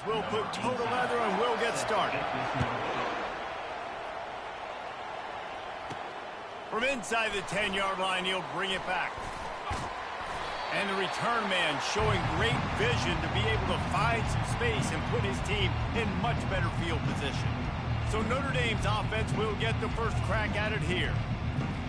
we'll put toe to leather and we'll get started. From inside the 10-yard line, he'll bring it back. And the return man showing great vision to be able to find some space and put his team in much better field position. So Notre Dame's offense will get the first crack at it here.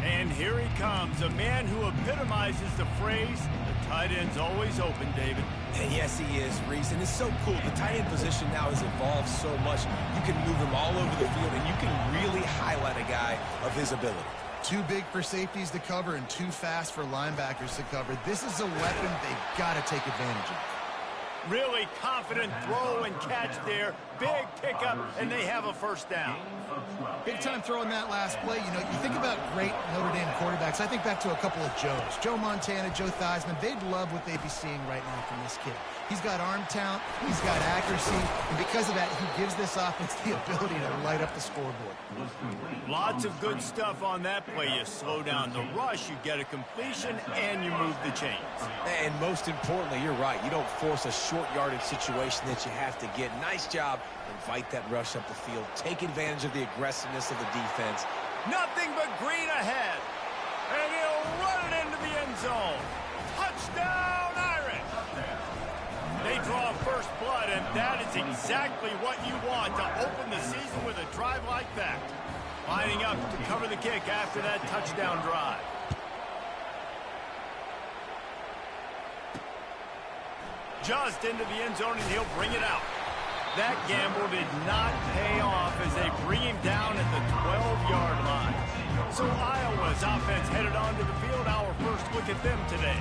And here he comes, a man who epitomizes the phrase, the tight end's always open, David. And yes, he is, Reese, and it's so cool. The tight end position now has evolved so much. You can move him all over the field, and you can really highlight a guy of his ability. Too big for safeties to cover and too fast for linebackers to cover. This is a weapon they've got to take advantage of. Really confident throw and catch there. Big pickup, and they have a first down. Big time throw in that last play. You know, you think about great Notre Dame quarterbacks. I think back to a couple of Joes. Joe Montana, Joe Theismann. They'd love what they'd be seeing right now from this kid. He's got arm talent. He's got accuracy. And because of that, he gives this offense the ability to light up the scoreboard. Lots of good stuff on that play. You slow down the rush, you get a completion, and you move the chains. And most importantly, you're right. You don't force a short yardage situation that you have to get. Nice job. Invite that rush up the field. Take advantage of the aggressiveness of the defense. Nothing but green ahead. And he'll run it into the end zone. Touchdown, Irish. They draw first blood, and that is exactly what you want to open the season with a drive like that. Lining up to cover the kick after that touchdown drive. Just into the end zone, and he'll bring it out. That gamble did not pay off as they bring him down at the 12-yard line. So Iowa's offense headed onto the field. Our first look at them today.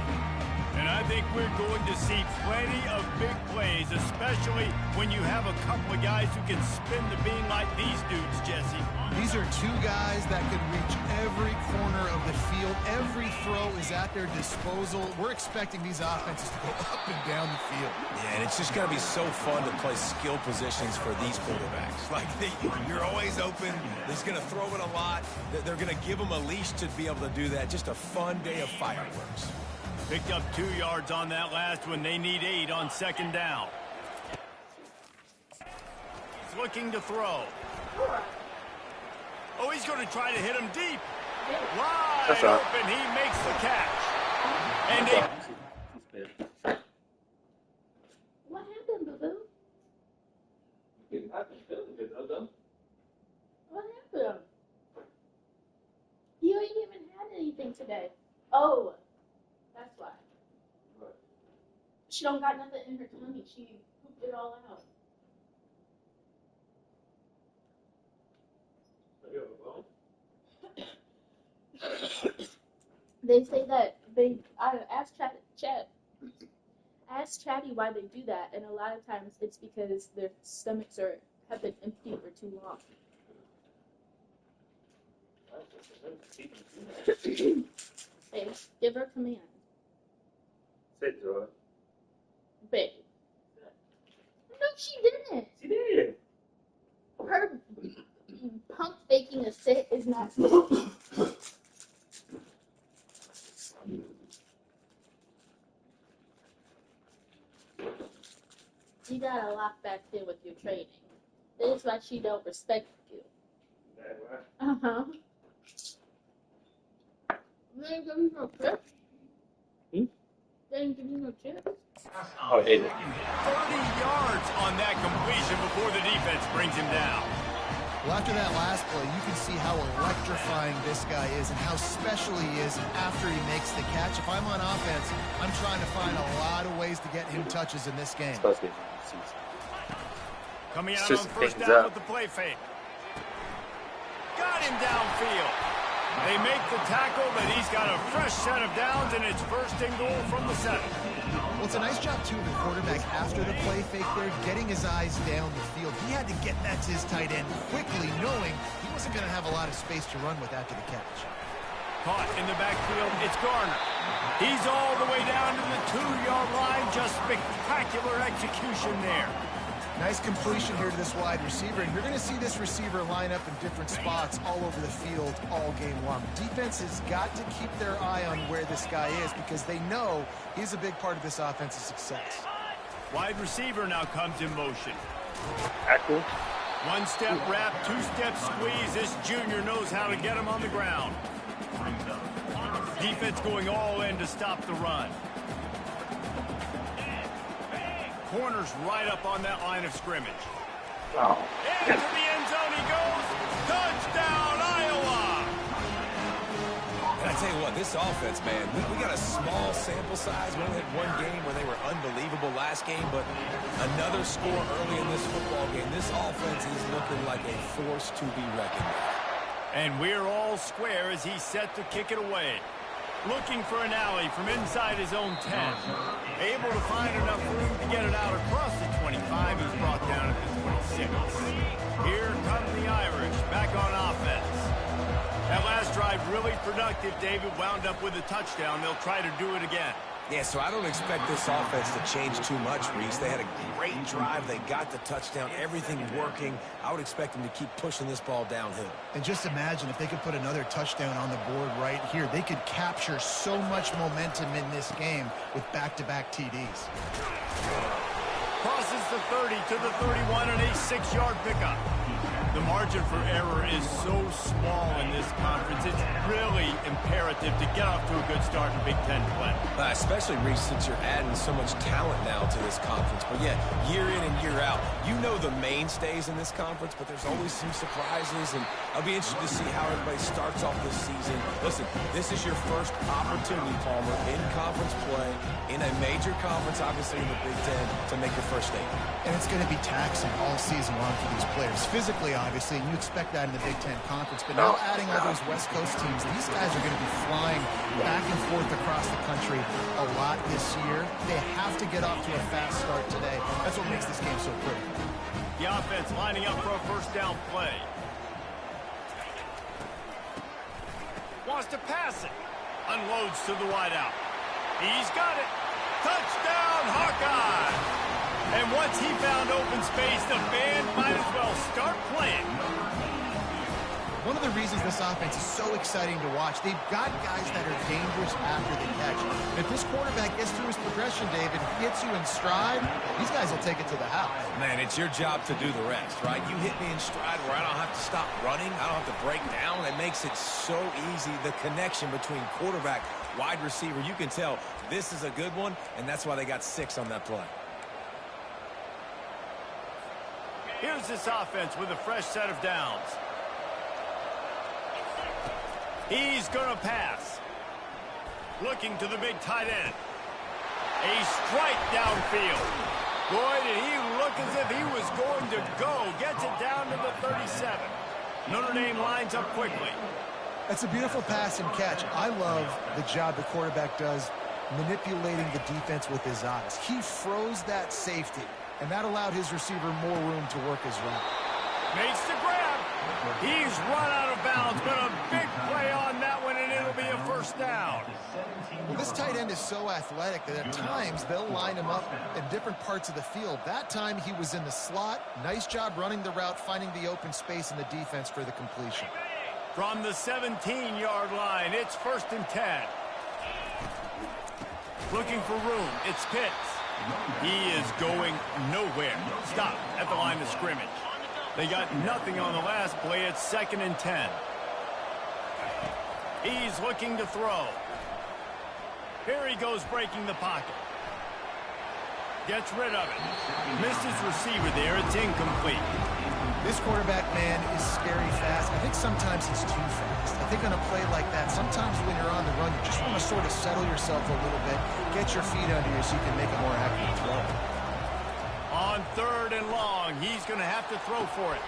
And I think we're going to see plenty of big plays, especially when you have a couple of guys who can spin the beam like these dudes, Jesse. These are two guys that can reach every corner of the field. Every throw is at their disposal. We're expecting these offenses to go up and down the field. Yeah, and it's just going to be so fun to play skill positions for these quarterbacks. Like, you're always open. He's going to throw it a lot. They're going to give him a leash to be able to do that. Just a fun day of fireworks. Picked up 2 yards on that last one. They need 8 on second down. He's looking to throw. Oh, he's going to try to hit him deep. Wide open. He makes the catch. And what happened, Boo-Boo? What happened? You ain't even had anything today. Oh. That's why. She don't got nothing in her tummy. She pooped it all out. They say that I asked Chatty why they do that, and a lot of times it's because their stomachs have been empty for too long. Hey, give her command. Say it to her. Babe. No, she didn't. She did. Her pump faking a sit is not. You gotta lock back in with your training. This is why she don't respect you. That's right. Uh-huh. They ain't give you no chips. They ain't give you no chips. Oh, it is. 30 yards on that completion before the defense brings him down. Well, after that last play, you can see how electrifying this guy is and how special he is after he makes the catch. If I'm on offense, I'm trying to find a lot of ways to get him touches in this game. Coming out on first down with the play fake. Got him downfield. They make the tackle, but he's got a fresh set of downs, and it's first and goal from the 7. Well, it's a nice job, too, of the quarterback after the play fake there, getting his eyes down the field. He had to get that to his tight end quickly, knowing he wasn't going to have a lot of space to run with after the catch. Caught in the backfield, it's Garner. He's all the way down to the 2-yard line. Just spectacular execution there. Nice completion here to this wide receiver, and you're going to see this receiver line up in different spots all over the field all game long. Defense has got to keep their eye on where this guy is because they know he's a big part of this offense's success. Wide receiver now comes in motion. Tackle. One-step wrap, two-step squeeze. This junior knows how to get him on the ground. Defense going all in to stop the run. Corner's right up on that line of scrimmage. Oh. Into the end zone he goes. Touchdown, Iowa! And I tell you what, this offense, man, we got a small sample size. We only had one game where they were unbelievable last game, but another score early in this football game. This offense is looking like a force to be reckoned with. And we're all square as he's set to kick it away. Looking for an alley from inside his own 10. Able to find enough room to get it out across the 25. He's brought down at the 26. Here come the Irish back on offense. That last drive really productive. David wound up with a touchdown. They'll try to do it again. Yeah, so I don't expect this offense to change too much, Reese. They had a great drive. They got the touchdown. Everything working. I would expect them to keep pushing this ball downhill. And just imagine if they could put another touchdown on the board right here. They could capture so much momentum in this game with back-to-back TDs. Crosses the 30 to the 31 and a 6-yard pickup. The margin for error is so small in this conference. It's really imperative to get off to a good start in Big Ten play. Especially, Reese, since you're adding so much talent now to this conference. But, yeah, year in and year out, you know the mainstays in this conference, but there's always some surprises, and I'll be interested to see how everybody starts off this season. Listen, this is your first opportunity, Palmer, in conference play, in a major conference, obviously in the Big Ten, to make your first statement. And it's going to be taxing all season long for these players. Physically, obviously, and you expect that in the Big Ten Conference. But now adding all those West Coast teams, these guys are going to be flying back and forth across the country a lot this year. They have to get off to a fast start today. That's what makes this game so critical. The offense lining up for a first down play. Wants to pass it. Unloads to the wideout. He's got it. Touchdown, Hawkeye! And once he found open space, the band might as well start playing. One of the reasons this offense is so exciting to watch, they've got guys that are dangerous after the catch. And if this quarterback gets through his progression, David, hits you in stride, these guys will take it to the house. Man, it's your job to do the rest, right? You hit me in stride where I don't have to stop running. I don't have to break down. It makes it so easy, the connection between quarterback, wide receiver. You can tell this is a good one, and that's why they got 6 on that play. Here's this offense with a fresh set of downs. He's going to pass. Looking to the big tight end. A strike downfield. Boy, did he look as if he was going to go. Gets it down to the 37. Notre Dame lines up quickly. That's a beautiful pass and catch. I love the job the quarterback does manipulating the defense with his eyes. He froze that safety, and that allowed his receiver more room to work his route. Makes the grab. He's run out of bounds, but a big play on that one, and it'll be a first down. Well, this tight end is so athletic that at times they'll line him up in different parts of the field. That time he was in the slot. Nice job running the route, finding the open space in the defense for the completion. From the 17-yard line, it's 1st and 10. Looking for room. It's Pitts. He is going nowhere. Stop at the line of scrimmage. They got nothing on the last play. It's 2nd and 10. He's looking to throw. Here he goes breaking the pocket. Gets rid of it. Misses receiver there. It's incomplete. This quarterback, man, is scary fast. I think sometimes he's too fast. I think on a play like that, sometimes when you're on the run, you just want to sort of settle yourself a little bit, get your feet under you so you can make a more accurate throw. On 3rd and long, he's going to have to throw for it.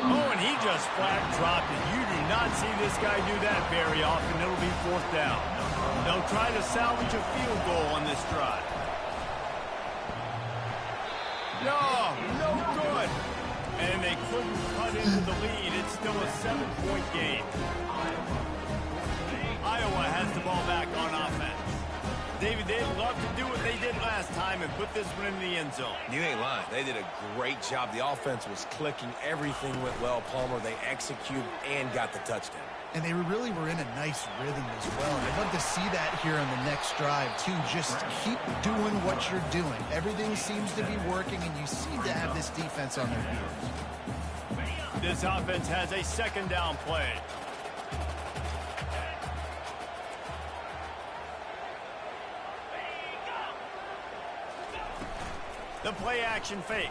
Oh, and he just flat dropped it. You do not see this guy do that very often. It'll be 4th down. They'll try to salvage a field goal on this drive. No good. And they couldn't cut into the lead. It's still a 7-point game. Iowa has the ball back on offense. David, they'd love to do what they did last time and put this one in the end zone. You ain't lying. They did a great job. The offense was clicking. Everything went well, Palmer. They executed and got the touchdown. And they really were in a nice rhythm as well. I'd love to see that here on the next drive, too. Just keep doing what you're doing. Everything seems to be working, and you seem to have this defense on their heels. This offense has a second down play. The play action fake.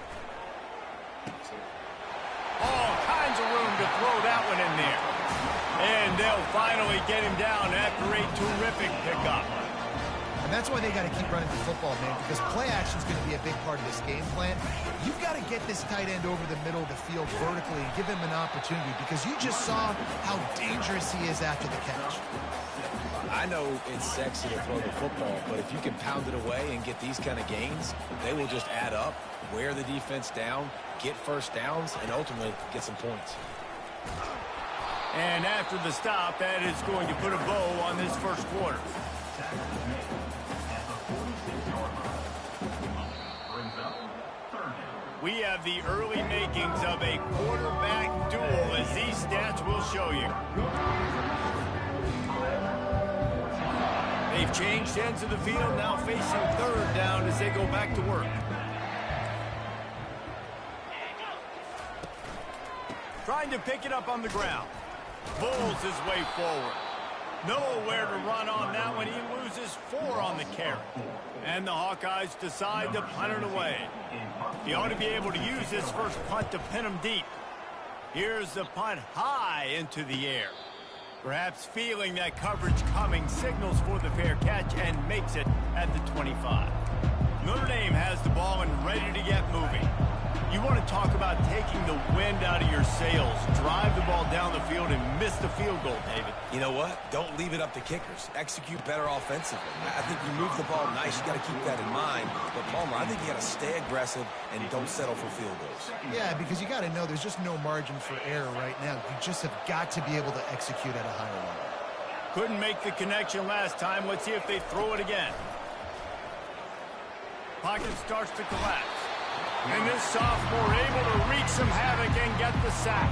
All kinds of room to throw that one in there. And they'll finally get him down after a terrific pickup. And that's why they got to keep running the football, man, because play action is going to be a big part of this game plan. You've got to get this tight end over the middle of the field vertically and give him an opportunity, because you just saw how dangerous he is after the catch. I know it's sexy to throw the football, but if you can pound it away and get these kind of gains, they will just add up, wear the defense down, get first downs, and ultimately get some points. And after the stop, that is going to put a bow on this first quarter. We have the early makings of a quarterback duel, as these stats will show you. They've changed ends of the field, now facing third down as they go back to work. Trying to pick it up on the ground. Bulls his way forward. Nowhere to run on that one. He loses 4 on the carry. And the Hawkeyes decide to punt it away. He ought to be able to use his first punt to pin him deep. Here's the punt high into the air. Perhaps feeling that coverage coming, signals for the fair catch and makes it at the 25. Notre Dame has the ball and ready to get moving. You want to talk about taking the wind out of your sails. Drive the ball down the field and miss the field goal, David. You know what? Don't leave it up to kickers. Execute better offensively. I think you move the ball nice. You got to keep that in mind. But, Palmer, I think you got to stay aggressive and don't settle for field goals. Yeah, because you got to know there's just no margin for error right now. You just have got to be able to execute at a higher level. Couldn't make the connection last time. Let's see if they throw it again. Pocket starts to collapse. And this sophomore able to wreak some havoc and get the sack.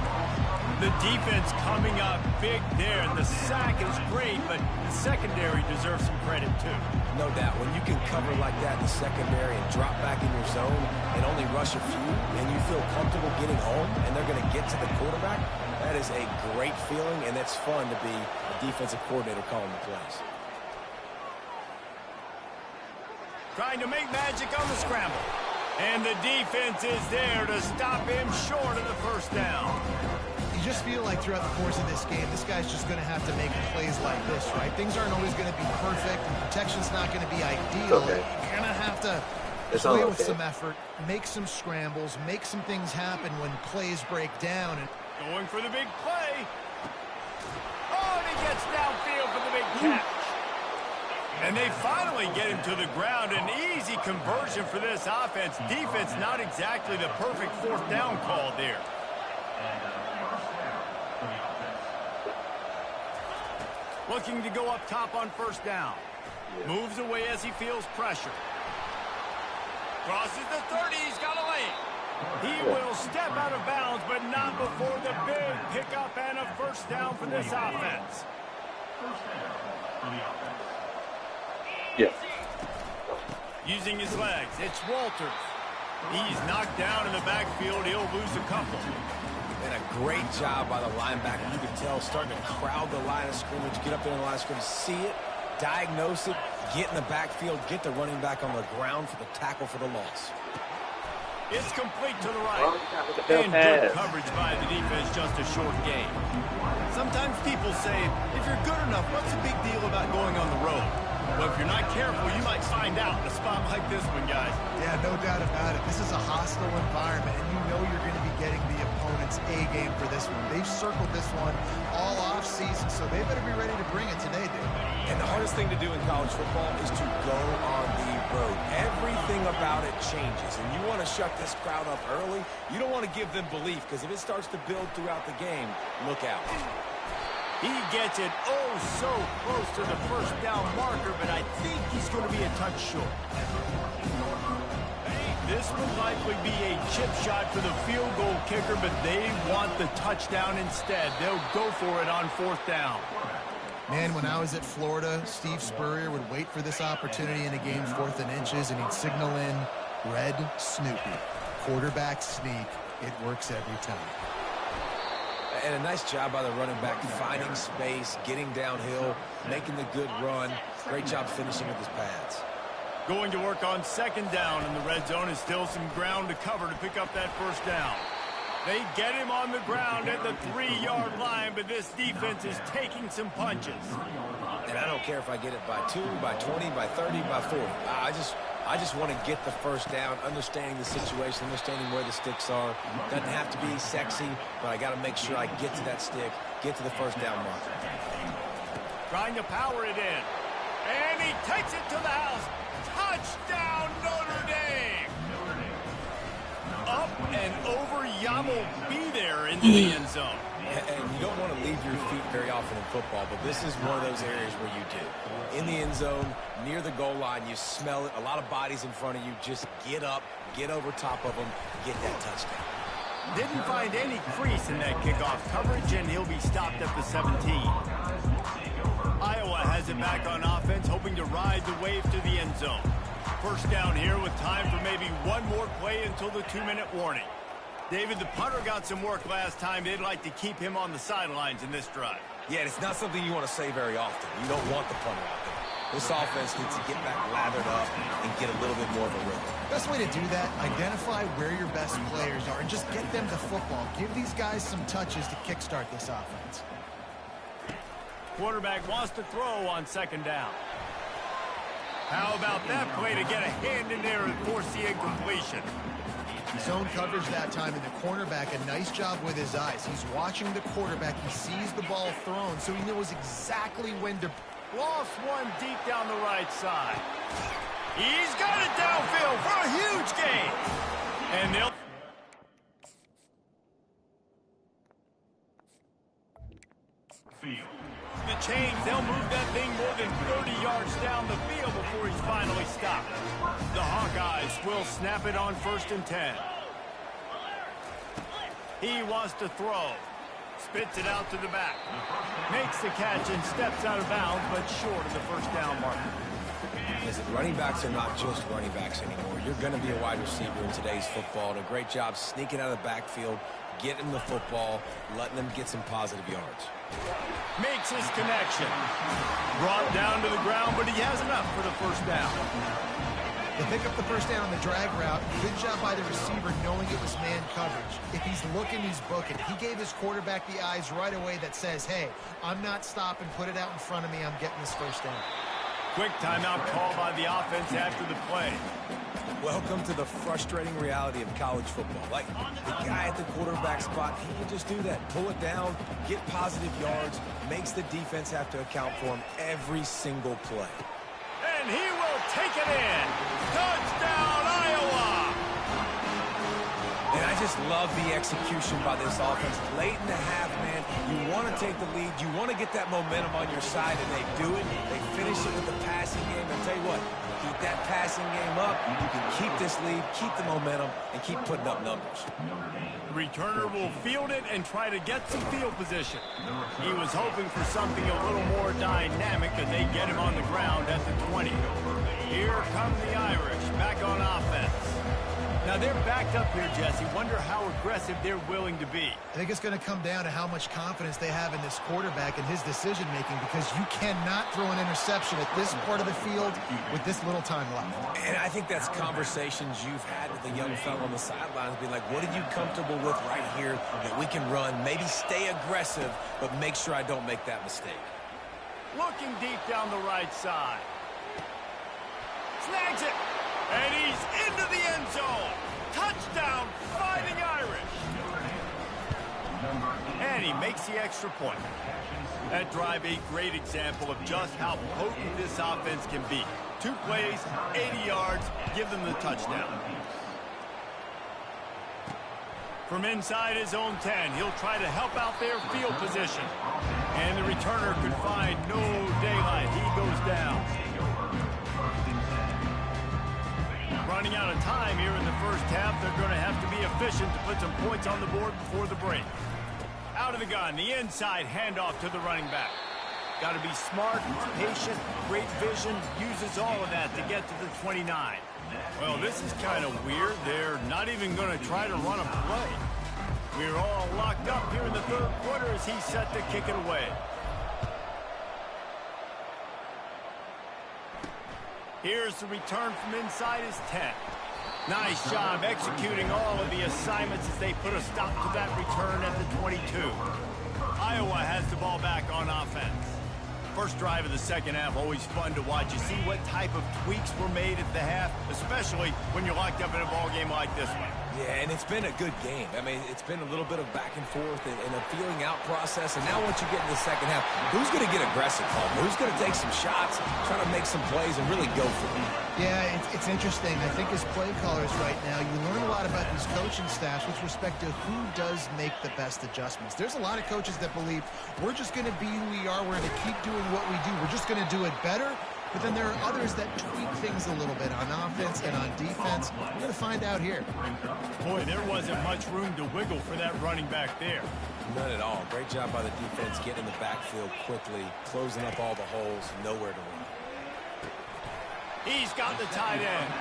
The defense coming up big there. The sack is great, but the secondary deserves some credit too. No doubt. When you can cover like that in the secondary and drop back in your zone and only rush a few, and you feel comfortable getting home and they're going to get to the quarterback, that is a great feeling, and it's fun to be a defensive coordinator calling the plays. Trying to make magic on the scramble. And the defense is there to stop him short of the first down. You just feel like throughout the course of this game, this guy's just going to have to make plays like this, right? Things aren't always going to be perfect, and protection's not going to be ideal. Okay. You're going to have to play with some effort, make some scrambles, make some things happen when plays break down. And going for the big play. Oh, and he gets downfield for the big catch. And they finally get him to the ground. An easy conversion for this offense. Defense not exactly the perfect fourth down call there. Looking to go up top on first down. Moves away as he feels pressure. Crosses the 30. He's got a lane. He will step out of bounds, but not before the big pickup and a first down for this offense. Yeah. Using his legs, it's Walters. He's knocked down in the backfield. He'll lose a couple. And a great job by the linebacker. You can tell, starting to crowd the line of scrimmage, get up there in the line of scrimmage, see it, diagnose it, get in the backfield, get the running back on the ground for the tackle for the loss. It's complete to the right. And good coverage by the defense, just a short game. Sometimes people say, if you're good enough, what's the big deal about going on the road? Well, if you're not careful, you might find out in a spot like this one, guys. yeah, no doubt about it. This is a hostile environment, and you know you're going to be getting the opponent's A game for this one. They've circled this one all off season, so they better be ready to bring it today, dude. And the hardest thing to do in college football is to go on the road. Everything about it changes, and you want to shut this crowd up early. You don't want to give them belief, because if it starts to build throughout the game, look out. He gets it oh so close to the first down marker, but I think he's going to be a touch short. This will likely be a chip shot for the field goal kicker, but they want the touchdown instead. They'll go for it on 4th down. Man, when I was at Florida, Steve Spurrier would wait for this opportunity in a game 4th and inches, and he'd signal in Red Snoopy. Quarterback sneak. It works every time. And a nice job by the running back, finding space, getting downhill, making the good run. Great job finishing with his pads. Going to work on 2nd down, and the red zone is still some ground to cover to pick up that 1st down. They get him on the ground at the 3-yard line, but this defense is taking some punches. And I don't care if I get it by 2, by 20, by 30, by 40. I just want to get the 1st down, understanding the situation, understanding where the sticks are. Doesn't have to be sexy, but I got to make sure I get to that stick, get to the 1st down marker. Trying to power it in. And he takes it to the house. Touchdown, Notre Dame! Up and over, Yamo be there into the end zone. And you don't want to leave your feet very often in football, but this is one of those areas where you do. In the end zone, near the goal line, you smell it. A lot of bodies in front of you. Just get up, get over top of them, get that touchdown. Didn't find any crease in that kickoff coverage, and he'll be stopped at the 17. Iowa has it back on offense, hoping to ride the wave to the end zone. 1st down here with time for maybe one more play until the 2-minute warning. David, the punter got some work last time. They'd like to keep him on the sidelines in this drive. Yeah, it's not something you want to say very often. You don't want the punter out there. This offense needs to get back lathered up and get a little bit more of a rhythm. Best way to do that, identify where your best players are and just get them the football. Give these guys some touches to kickstart this offense. Quarterback wants to throw on 2nd down. How about that play to get a hand in there and force the incompletion? Zone coverage that time, and the cornerback, a nice job with his eyes. He's watching the quarterback. He sees the ball thrown, so he knows exactly when to... Lost one deep down the right side. He's got it downfield for a huge gain. And they'll... The change, they'll move that thing more than 30 yards down the field before he's finally stopped. The Hawkeyes will snap it on 1st and 10. He wants to throw. Spits it out to the back. Makes the catch and steps out of bounds, but short of the 1st down marker. Listen, running backs are not just running backs anymore. You're going to be a wide receiver in today's football. And a great job sneaking out of the backfield, getting the football, letting them get some positive yards. Makes his connection. Brought down to the ground, but he has enough for the 1st down. They pick up the 1st down on the drag route. Good job by the receiver knowing it was man coverage. If he's looking, he's booking. He gave his quarterback the eyes right away that says, hey, I'm not stopping. Put it out in front of me. I'm getting this 1st down. Quick timeout call by the offense after the play. Welcome to the frustrating reality of college football. Like, the guy at the quarterback spot, he can just do that. Pull it down, get positive yards, makes the defense have to account for him every single play. And he will take it in. Touchdown, Iowa! And I just love the execution by this offense. Late in the half, man, you want to take the lead. You want to get that momentum on your side, and they do it. They finish it with the passing game. And tell you what, keep that passing game up. You can keep this lead, keep the momentum, and keep putting up numbers. The returner will field it and try to get some field position. He was hoping for something a little more dynamic, but they get him on the ground at the 20. Here come the Irish, back on offense. Now they're backed up here, Jesse. Wonder how aggressive they're willing to be. I think it's going to come down to how much confidence they have in this quarterback and his decision-making, because you cannot throw an interception at this part of the field with this little time left. And I think that's conversations you've had with the young fellow on the sidelines, being like, what are you comfortable with right here that we can run? Maybe stay aggressive, but make sure I don't make that mistake. Looking deep down the right side. Snags it. And he's into the end zone. Touchdown, Fighting Irish. And he makes the extra point. That drive, a great example of just how potent this offense can be. 2 plays, 80 yards, give them the touchdown. From inside his own 10, he'll try to help out their field position. And the returner could find no daylight. He goes down. Running out of time here in the first half. They're going to have to be efficient to put some points on the board before the break. Out of the gun, the inside handoff to the running back. Got to be smart, patient, great vision, uses all of that to get to the 29. Well, this is kind of weird. They're not even going to try to run a play. We're all locked up here in the third quarter as he's set to kick it away. Here's the return from inside his 10. Nice job executing all of the assignments as they put a stop to that return at the 22. Iowa has the ball back on offense. First drive of the second half, always fun to watch. You see what type of tweaks were made at the half, especially when you're locked up in a ball game like this one. Yeah, and it's been a good game. I mean, it's been a little bit of back and forth and a feeling out process. And now once you get in the second half, who's going to get aggressive, Paul? Who's going to take some shots, try to make some plays, and really go for it? Yeah, it's interesting. I think as play callers right now, you learn a lot about these coaching staffs with respect to who does make the best adjustments. There's a lot of coaches that believe we're just going to be who we are. We're going to keep doing what we do. We're just going to do it better. But then there are others that tweak things a little bit on offense and on defense. We're going to find out here. Boy, there wasn't much room to wiggle for that running back there. None at all. Great job by the defense getting in the backfield quickly, closing up all the holes, nowhere to run. He's got the tight end.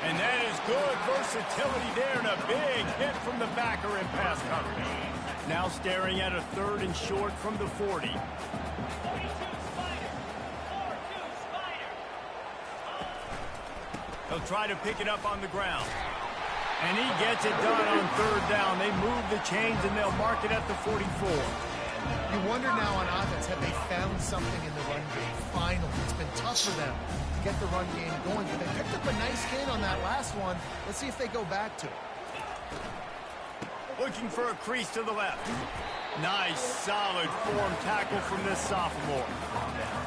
And that is good versatility there and a big hit from the backer in pass coverage. Now staring at a third and short from the 40. He'll try to pick it up on the ground. And he gets it done on third down. They move the chains and they'll mark it at the 44. You wonder now on offense, have they found something in the run game? Finally, it's been tough for them to get the run game going. But they picked up a nice gain on that last one. Let's see if they go back to it. Looking for a crease to the left. Nice, solid form tackle from this sophomore.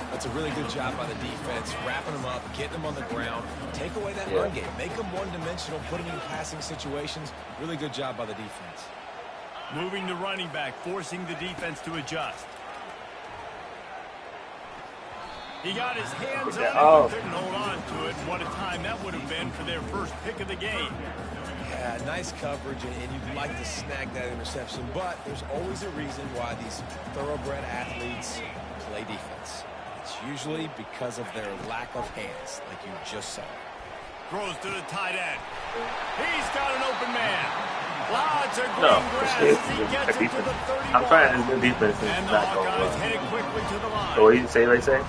That's a really good job by the defense, wrapping them up, getting them on the ground, take away that run game, make them one-dimensional, put them in passing situations. Really good job by the defense. Moving the running back, forcing the defense to adjust. He got his hands on it, but couldn't hold on to it. What a time that would have been for their first pick of the game. Yeah, nice coverage, and you'd like to snag that interception, but there's always a reason why these thoroughbred athletes play defense. It's usually because of their lack of hands, like you just saw. Throws to the tight end. He's got an open man. Lots of green grass as he gets it to the 31. I'm trying to do defense. And the Hawkeyes headed quickly to the line. So what do you say right there?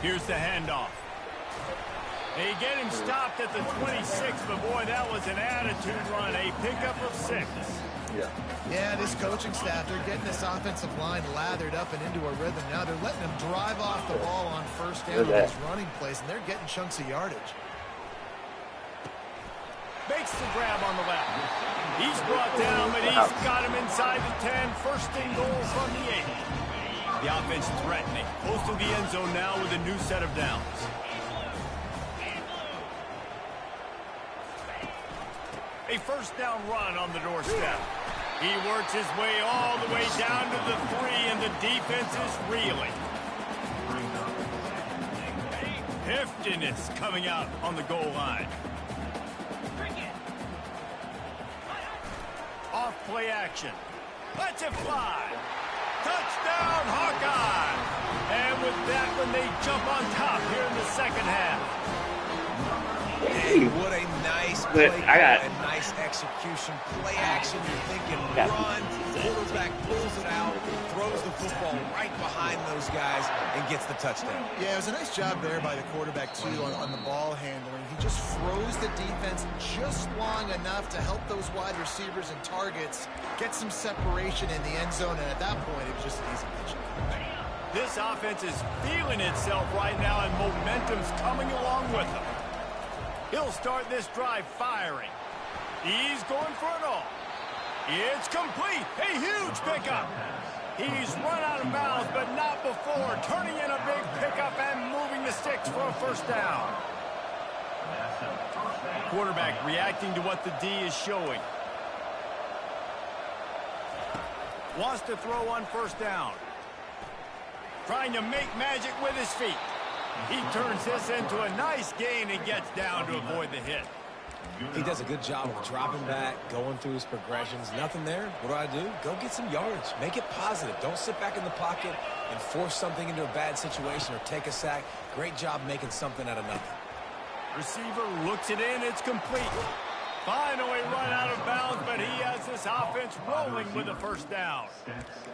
Here's the handoff. They get him stopped at the 26, but boy, that was an attitude run. A pickup of 6. Yeah, this coaching staff, they're getting this offensive line lathered up and into a rhythm now. They're letting them drive off the ball on first down on these running plays, and they're getting chunks of yardage. Makes the grab on the left. He's brought down, but he's got him inside the 10. First and goal from the 8. The offense threatening. Close to the end zone now with a new set of downs. A first down run on the doorstep. He works his way all the way down to the 3, and the defense is reeling. Heftiness coming out on the goal line. Off play action. Let's it fly. Touchdown, Hawkeye! And with that one, they jump on top here in the second half. Hey, what a nice play and nice execution. Play action, you're thinking run, quarterback pulls it out, throws the football right behind those guys, and gets the touchdown. Yeah, it was a nice job there by the quarterback, too, on the ball handling. He just froze the defense just long enough to help those wide receivers and targets get some separation in the end zone, and at that point, it was just an easy pitch. This offense is feeling itself right now, and momentum's coming along with them. He'll start this drive firing. He's going for it all. It's complete. A huge pickup. He's run out of bounds, but not before. Turning in a big pickup and moving the sticks for a first down. Quarterback reacting to what the D is showing. Wants to throw on first down. Trying to make magic with his feet. He turns this into a nice gain and gets down to avoid the hit. He does a good job of dropping back, going through his progressions. Nothing there. What do? Go get some yards. Make it positive. Don't sit back in the pocket and force something into a bad situation or take a sack. Great job making something out of nothing. Receiver looks it in. It's complete. Finally run out of bounds, but he has this offense rolling with a first down.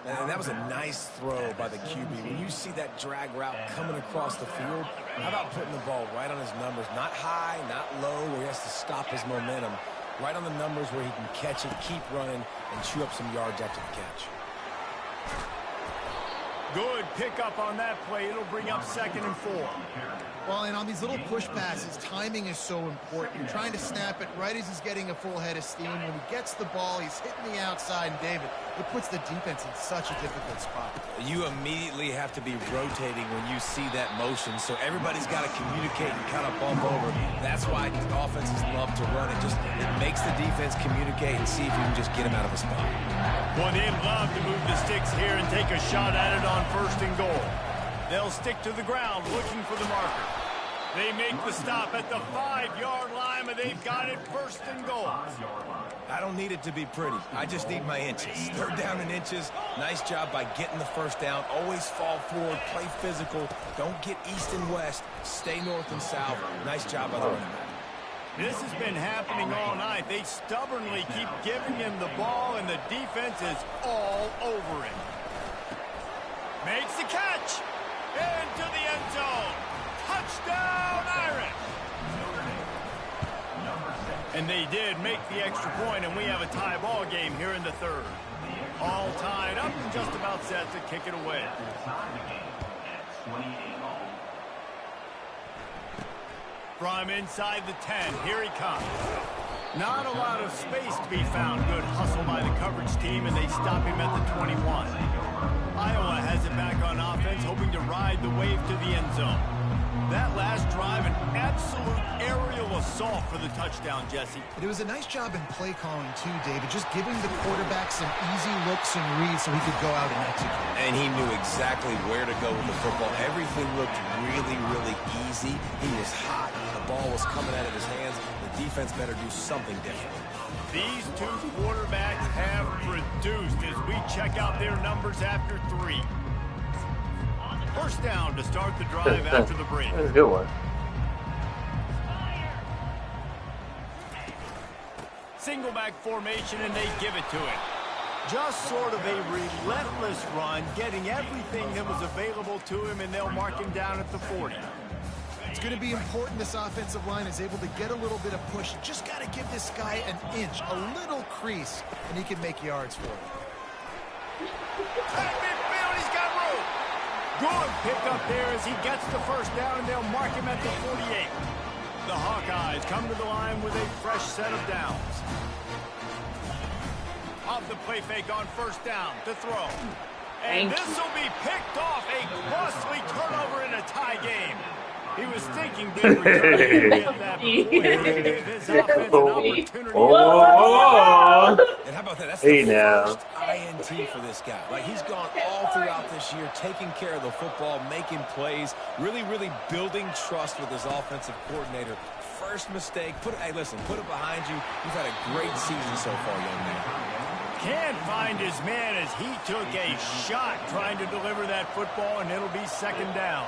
And that was a nice throw by the QB. When you see that drag route coming across the field, how about putting the ball right on his numbers? Not high, not low, where he has to stop his momentum. Right on the numbers where he can catch it, keep running, and chew up some yards after the catch. Good pickup on that play. It'll bring up 2nd and 4. Well, and on these little push passes, timing is so important. You're trying to snap it right as he's getting a full head of steam. When he gets the ball, he's hitting the outside, and David, it puts the defense in such a difficult spot. You immediately have to be rotating when you see that motion, so everybody's got to communicate and kind of bump over. That's why offenses love to run it. It makes the defense communicate and see if you can just get him out of a spot. Well, they'd love to move the sticks here and take a shot at it on 1st and goal. They'll stick to the ground looking for the marker. They make the stop at the 5-yard line, and they've got it 1st and goal. I don't need it to be pretty. I just need my inches. 3rd down in inches. Nice job by getting the first down. Always fall forward, play physical. Don't get east and west. Stay north and south. Nice job by the running back. This has been happening all night. They stubbornly keep giving him the ball, and the defense is all over it. Makes the catch. Into the end zone. Touchdown, Irish. And they did make the extra point, and we have a tie ball game here in the 3rd. All tied up and just about set to kick it away. From inside the 10, here he comes. Not a lot of space to be found. Good hustle by the coverage team, and they stop him at the 21. Iowa has it back on offense, hoping to ride the wave to the end zone. That last drive, an absolute aerial assault for the touchdown, Jesse. It was a nice job in play calling, too, David, just giving the quarterback some easy looks and reads so he could go out and execute. And he knew exactly where to go with the football. Everything looked really, really easy. He was hot. The ball was coming out of his hands. The defense better do something different. These two quarterbacks have produced as we check out their numbers after 3. First down to start the drive after the break. That's a good one. Single back formation, and they give it to him. Just sort of a relentless run, getting everything that was available to him, and they'll mark him down at the 40. It's going to be important this offensive line is able to get a little bit of push. Just got to give this guy an inch, a little crease, and he can make yards for it. At midfield, he's got room. Good pickup there as he gets the first down, and they'll mark him at the 48. The Hawkeyes come to the line with a fresh set of downs. Off the play fake on first down to throw. And this will be picked off. A costly turnover in a tie game. He was thinking big return to get that before he gave his offense an opportunity. Oh. And how about that? That's Hey, the now. first INT for this guy. Like, he's gone all throughout this year, taking care of the football, making plays, really, really building trust with his offensive coordinator. First mistake, hey, listen, put it behind you. You've had a great season so far, young man. Can't find his man as he took a shot trying to deliver that football, and it'll be 2nd down.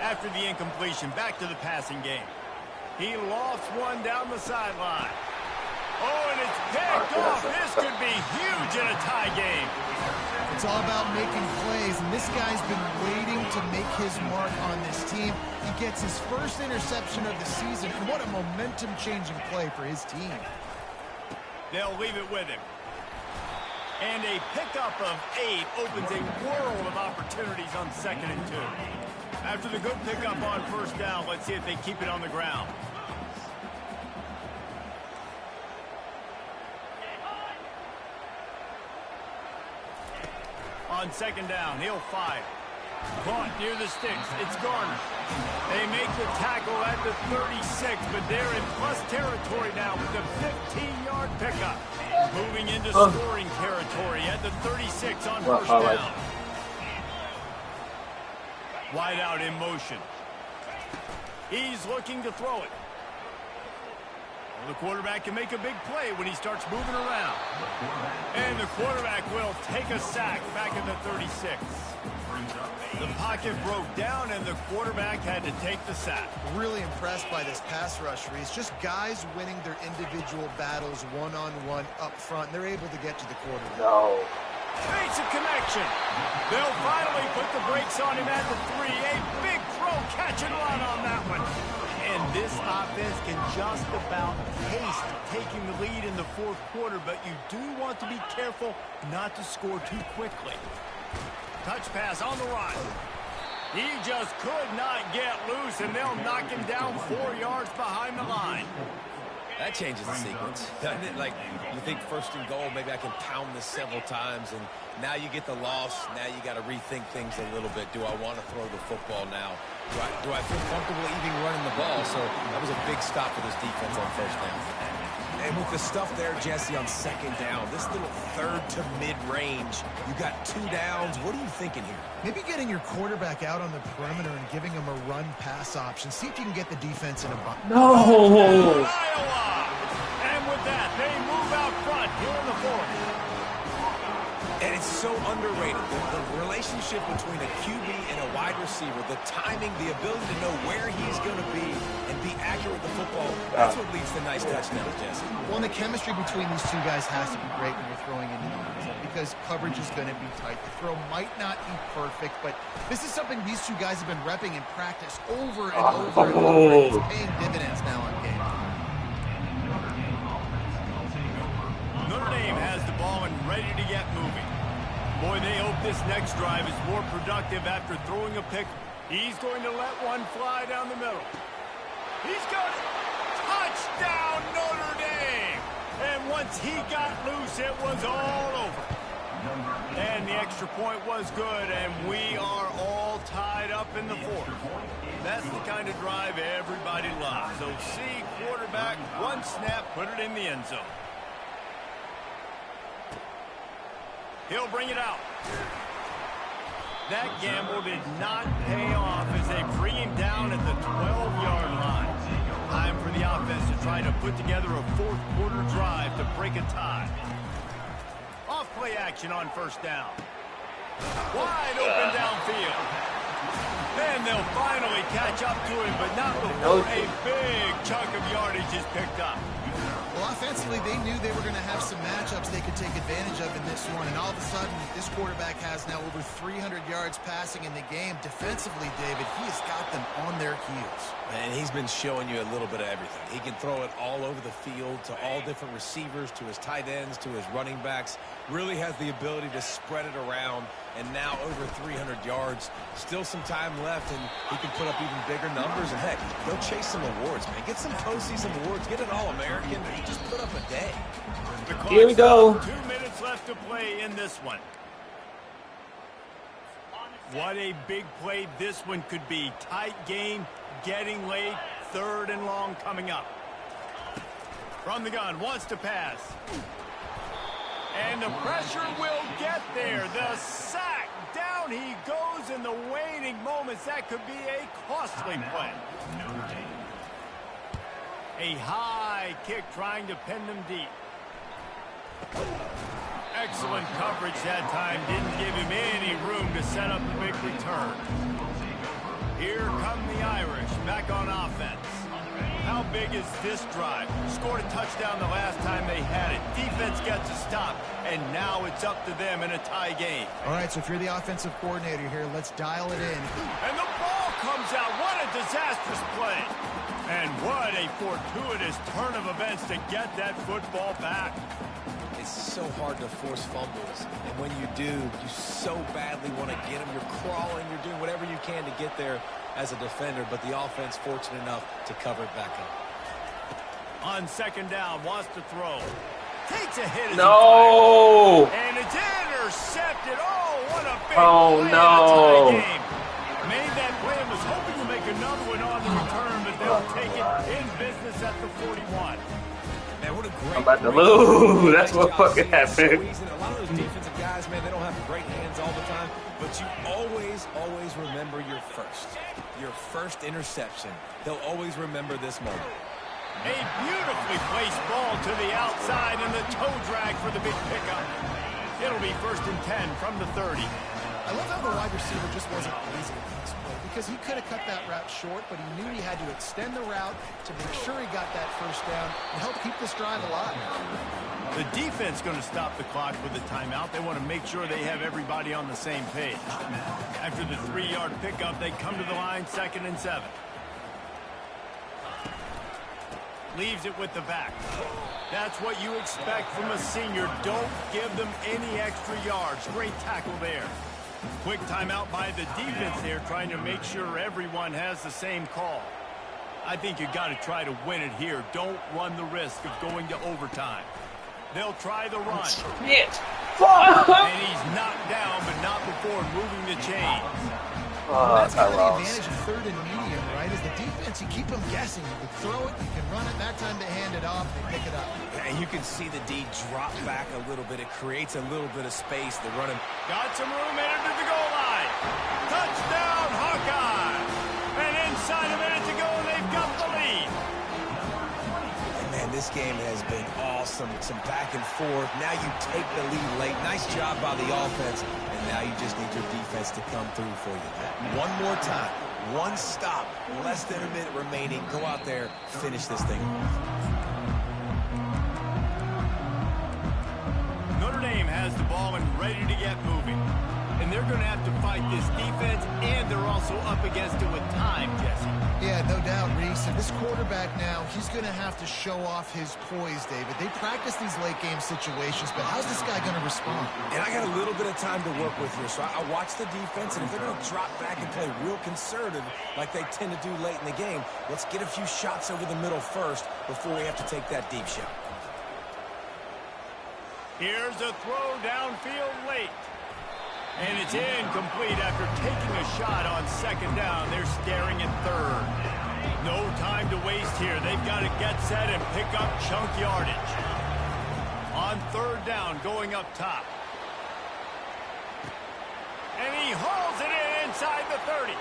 After the incompletion, back to the passing game. He lofts one down the sideline. Oh, and it's picked off. This could be huge in a tie game. It's all about making plays, and this guy's been waiting to make his mark on this team. He gets his first interception of the season, and what a momentum-changing play for his team. They'll leave it with him. And a pickup of 8 opens a world of opportunities on 2nd and 2. After the good pickup on first down, let's see if they keep it on the ground. On 2nd down, he'll fire. Caught near the sticks. It's Garner. They make the tackle at the 36, but they're in plus territory now with the 15-yard pickup. Moving into scoring territory at the 36 on first down. Wide out in motion. He's looking to throw it. Well, the quarterback can make a big play when he starts moving around. And the quarterback will take a sack back at the 36. The pocket broke down, and the quarterback had to take the sack. Really impressed by this pass rush, Reese. Just guys winning their individual battles one-on-one up front. They're able to get to the quarterback. No. Makes a connection. They'll finally put the brakes on him at the 3. A big throw, catch and run on that one. And this offense can just about taste taking the lead in the fourth quarter, but you do want to be careful not to score too quickly. Touch pass on the run. He just could not get loose, and they'll knock him down 4 yards behind the line. That changes the sequence, doesn't it? Like, you think first and goal, maybe I can pound this several times, and now you get the loss. Now you got to rethink things a little bit. Do I want to throw the football now? Do I feel comfortable even running the ball? So that was a big stop for this defense on first down. And with the stuff there, Jesse, on second down, this little third to mid-range, you got 2 downs. What are you thinking here? Maybe getting your quarterback out on the perimeter and giving him a run-pass option. See if you can get the defense in a bind. No. Iowa! And with that, they move out front here in the fourth. And it's so underrated. The relationship between a QB and a wide receiver, the timing, the ability to know where he's going to be and be accurate with the football, that's what leads to nice touchdowns, Jesse. Well, and the chemistry between these two guys has to be great when you're throwing into the end zone because coverage is going to be tight. The throw might not be perfect, but this is something these two guys have been repping in practice over and over and over. It's paying dividends now on game. Notre Dame has the ball and ready to get moving. Boy, they hope this next drive is more productive after throwing a pick. He's going to let one fly down the middle. He's got it. Touchdown, Notre Dame! And once he got loose, it was all over. And the extra point was good, and we are all tied up in the fourth. That's the kind of drive everybody loves. So see quarterback, one snap, put it in the end zone. He'll bring it out. That gamble did not pay off as they bring him down at the 12-yard line. Time for the offense to try to put together a fourth quarter drive to break a tie. Off play action on first down. Wide open downfield. Then they'll finally catch up to him, but not before a big chunk of yardage is picked up. Well, offensively, they knew they were going to have some matchups they could take advantage of in this one, and all of a sudden, this quarterback has now over 300 yards passing in the game. Defensively, David, he has got them on their heels. And he's been showing you a little bit of everything. He can throw it all over the field to all different receivers, to his tight ends, to his running backs. Really has the ability to spread it around, and now over 300 yards. Still some time left, and he can put up even bigger numbers. And, heck, go chase some awards, man. Get some postseason awards. Get an All-American. He just put up a day. Here we go. 2 minutes left to play in this one. What a big play this one could be. Tight game, getting late, third and long coming up. From the gun, wants to pass. And the pressure will get there. The sack, down he goes in the waning moments. That could be a costly play. A high kick trying to pin them deep. Excellent coverage that time. Didn't give him any room to set up a big return. Here come the Irish back on offense. How big is this drive? Scored a touchdown the last time they had it. Defense gets a stop, and now it's up to them in a tie game. All right, so if you're the offensive coordinator here, let's dial it in. And the ball comes out. What a disastrous play. And what a fortuitous turn of events to get that football back. It's so hard to force fumbles, and when you do, you so badly want to get them. You're crawling, you're doing whatever you can to get there as a defender, but the offense fortunate enough to cover it back up. On second down, wants to throw. Takes a hit. No! And it's Intercepted. Oh, what a big Oh, play no. in a tie game. Made that play and was hoping to make another one on the return, but they'll take it in business at the 41. Man, what a great, I'm about to lose. That's what fucking happened. happened. A lot of those defensive guys, man, they don't have great hands all the time, but you always remember your first interception. They'll always remember this moment. A beautifully placed ball to the outside and the toe drag for the big pickup. It'll be 1st and 10 from the 30. I love how the wide receiver just wasn't lazy at this play because he could have cut that route short, but he knew he had to extend the route to make sure he got that first down and help keep this drive alive. The defense going to stop the clock with a timeout. They want to make sure they have everybody on the same page. After the 3-yard pickup, they come to the line, 2nd and 7. Leaves it with the back. That's what you expect from a senior. Don't give them any extra yards. Great tackle there. Quick timeout by the defense there, trying to make sure everyone has the same call. I think you got to try to win it here. Don't run the risk of going to overtime. They'll try the run. Shit. And he's knocked down, but not before moving the chains. That's kind of the advantage of 3rd and medium, right? Is the defense, you keep them guessing. You can throw it, you can run it. That time to hand it off, they pick it up. And you can see the D drop back a little bit. It creates a little bit of space. They're running. Got some room headed to the goal line. Touchdown, Hawkeye. And inside a minute to go, and they've got the lead. And man, this game has been awesome. Some back and forth. Now you take the lead late. Nice job by the offense. And now you just need your defense to come through for you. One more time. One stop. Less than a minute remaining. Go out there, finish this thing. Notre Dame has the ball and ready to get moving. And they're going to have to fight this defense, and they're also up against it with time, Jesse. Yeah, no doubt, Reese. And this quarterback now, he's going to have to show off his poise, David. They practice these late-game situations, but how's this guy going to respond? And I got a little bit of time to work with here, so I watch the defense, and if they're going to drop back and play real conservative like they tend to do late in the game, let's get a few shots over the middle first before we have to take that deep shot. Here's a throw downfield late. And it's incomplete after taking a shot on 2nd down. They're staring at 3rd. No time to waste here. They've got to get set and pick up chunk yardage. On 3rd down, going up top. And he hauls it in inside the 30.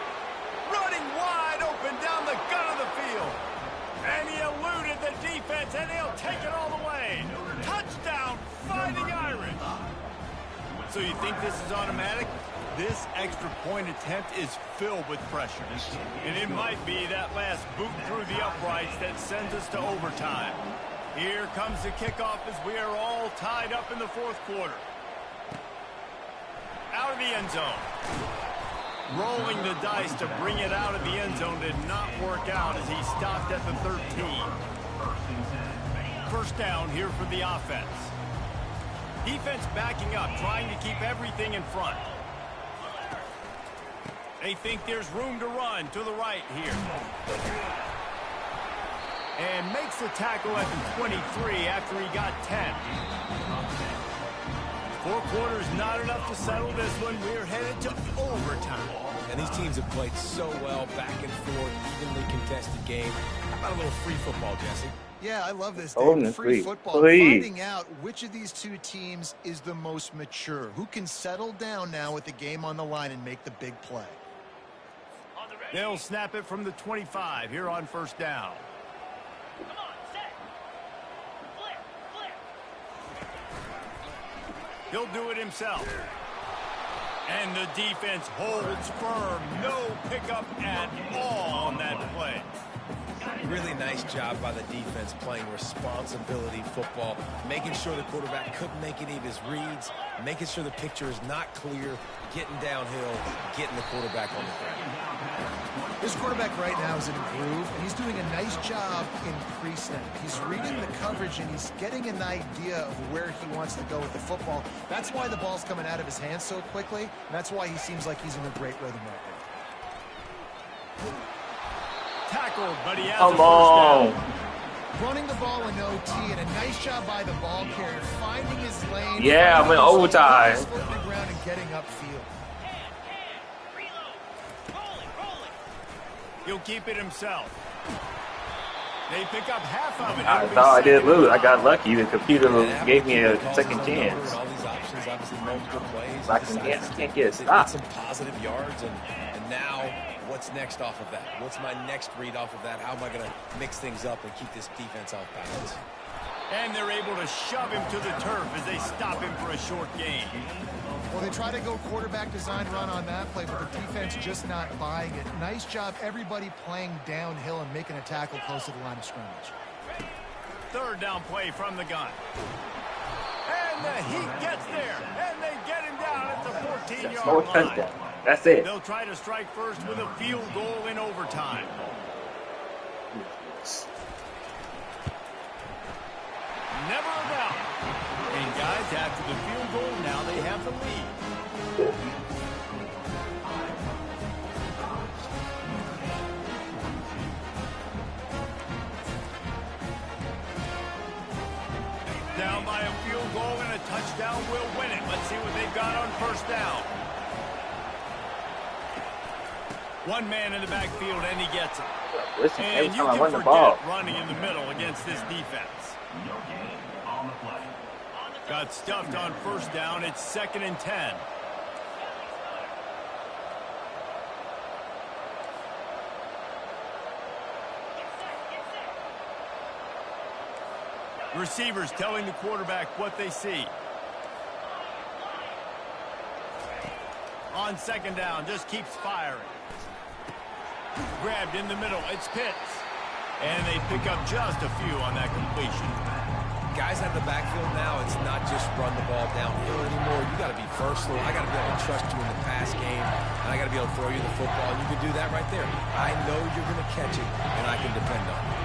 Running wide open down the gut of the field. And he eluded the defense, and he'll take it all the way. Touchdown, Fighting Irish. So you think this is automatic? This extra point attempt is filled with pressure. And it might be that last boot through the uprights that sends us to overtime. Here comes the kickoff as we are all tied up in the 4th quarter. Out of the end zone. Rolling the dice to bring it out of the end zone did not work out as he stopped at the 13. 1st down here for the offense. Defense backing up, trying to keep everything in front. They think there's room to run to the right here. And makes the tackle at the 23 after he got 10. 4 quarters not enough to settle this one. We're headed to overtime. And these teams have played so well, back and forth, evenly contested game. How about a little free football, Jesse? Yeah, I love this. Oh, free football. please. Finding out which of these two teams is the most mature. Who can settle down now with the game on the line and make the big play. They'll snap it from the 25 here on 1st down. He'll do it himself. And the defense holds firm. No pickup at all on that play. Really nice job by the defense playing responsibility football, making sure the quarterback couldn't make any of his reads, making sure the picture is not clear, getting downhill, getting the quarterback on the ground. This quarterback right now is in a groove, and he's doing a nice job in pre-snap. He's reading the coverage, and he's getting an idea of where he wants to go with the football. That's why the ball's coming out of his hands so quickly, and that's why he seems like he's in a great rhythm right now. Tackled, but he has Come a first on. down. Running the ball in OT, and a nice job by the ball carrier, finding his lane. Yeah, I'm in overtime. Flipping the ground and getting upfield. He'll keep it himself. They pick up half of it. I thought I did lose. I got lucky. The computer gave me a second chance. All these options, obviously multiple plays. I can't get a stop. Some positive yards, and now what's next off of that? What's my next read off of that? How am I going to mix things up and keep this defense off balance? And they're able to shove him to the turf as they stop him for a short gain. Well, they try to go quarterback design run on that play, but the defense just not buying it. Nice job, everybody playing downhill and making a tackle close to the line of scrimmage. Third down play from the gun. And the Heat gets there, and they get him down at the 14-yard No line. touchdown. That's it. They'll try to strike first with a field goal in overtime. Never a doubt. And guys, after the field goal, now they have the lead. Down by a field goal and a touchdown will win it. Let's see what they've got on first down. One man in the backfield, and he gets it. Listen, every And you time I can run the ball. forget running in the middle against this defense. Got stuffed on first down. It's 2nd and 10. Receivers telling the quarterback what they see. On 2nd down, just keeps firing. Grabbed in the middle. It's Pitts. And they pick up just a few on that completion. Guys out of the backfield now, it's not just run the ball downhill anymore. You got to be versatile. I got to be able to trust you in the pass game, and I got to be able to throw you the football. And you can do that right there. I know you're going to catch it, and I can depend on it.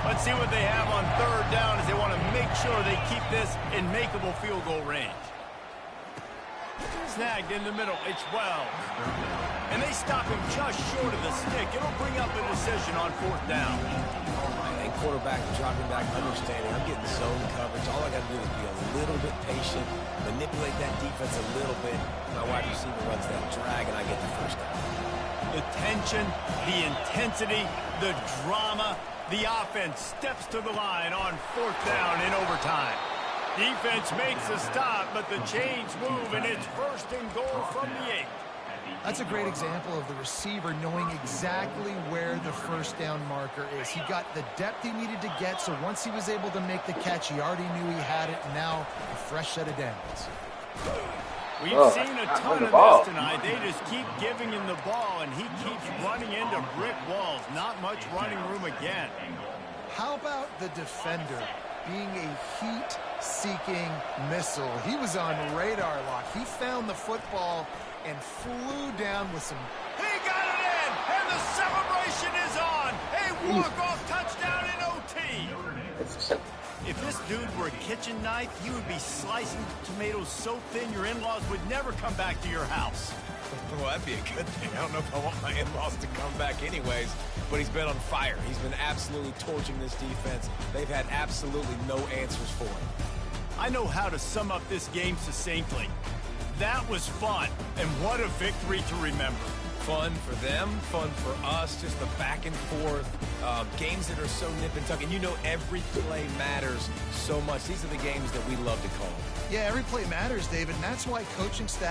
Let's see what they have on 3rd down as they want to make sure they keep this in makeable field goal range. Snagged in the middle. It's Wells. And they stop him just short of the stick. It'll bring up a decision on 4th down. And quarterback dropping back, understanding I'm getting zone coverage. All I got to do is be a little bit patient, manipulate that defense a little bit. My wide receiver runs that drag, and I get the first down. The tension, the intensity, the drama. The offense steps to the line on 4th down in overtime. Defense makes a stop, but the chains move, and it's 1st and goal from the 8. That's a great example of the receiver knowing exactly where the first down marker is. He got the depth he needed to get, so once he was able to make the catch, he already knew he had it, and now a fresh set of downs. We've seen a ton of this tonight. They just keep giving him the ball, and he keeps running into brick walls. Not much running room again. How about the defender being a heat-seeking missile? He was on radar lock. He found the football and flew down with some... He got it in, and the celebration is on. A walk-off touchdown in OT. If this dude were a kitchen knife, you would be slicing tomatoes so thin your in-laws would never come back to your house. Well, that'd be a good thing. I don't know if I want my in-laws to come back anyways, but he's been on fire. He's been absolutely torching this defense. They've had absolutely no answers for him. I know how to sum up this game succinctly. That was fun, and what a victory to remember. Fun for them, fun for us, just the back and forth, games that are so nip and tuck, and you know every play matters so much. These are the games that we love to call. Yeah, every play matters, David, and that's why coaching staff